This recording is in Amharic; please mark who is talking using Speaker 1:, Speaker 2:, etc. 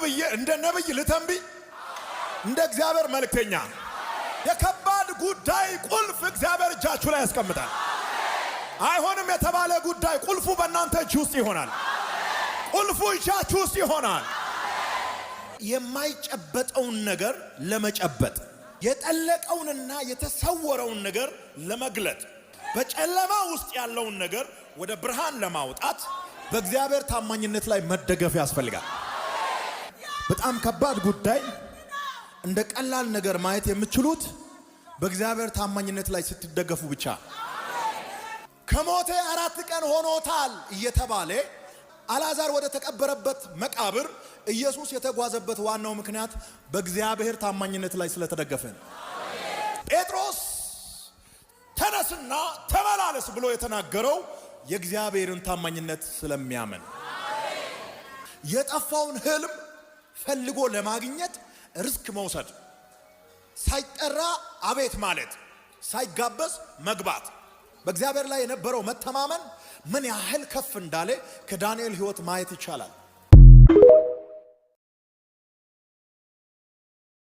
Speaker 1: ብዬ እንደ ነብይ ልተንብይ እንደ እግዚአብሔር መልእክተኛ የከባድ ጉዳይ ቁልፍ እግዚአብሔር እጃችሁ ላይ ያስቀምጣል። አይሆንም የተባለ ጉዳይ ቁልፉ በእናንተ እጅ ውስጥ ይሆናል። ቁልፉ እጃችሁ ውስጥ ይሆናል። የማይጨበጠውን ነገር ለመጨበጥ የጠለቀውንና የተሰወረውን ነገር ለመግለጥ በጨለማ ውስጥ ያለውን ነገር ወደ ብርሃን ለማውጣት በእግዚአብሔር ታማኝነት ላይ መደገፍ ያስፈልጋል። በጣም ከባድ ጉዳይ እንደ ቀላል ነገር ማየት የምትችሉት በእግዚአብሔር ታማኝነት ላይ ስትደገፉ ብቻ። ከሞተ 4 ቀን ሆኖታል እየተባለ አልዓዛር ወደ ተቀበረበት መቃብር ኢየሱስ የተጓዘበት ዋናው ምክንያት በእግዚአብሔር ታማኝነት ላይ ስለተደገፈ ነው። ጴጥሮስ ተነስና ተመላለስ ብሎ የተናገረው የእግዚአብሔርን ታማኝነት ስለሚያምን የጠፋውን ህልም ፈልጎ ለማግኘት ሪስክ መውሰድ፣ ሳይጠራ አቤት ማለት፣ ሳይጋበዝ መግባት፣ በእግዚአብሔር ላይ የነበረው መተማመን ምን ያህል ከፍ እንዳለ ከዳንኤል ህይወት ማየት ይቻላል።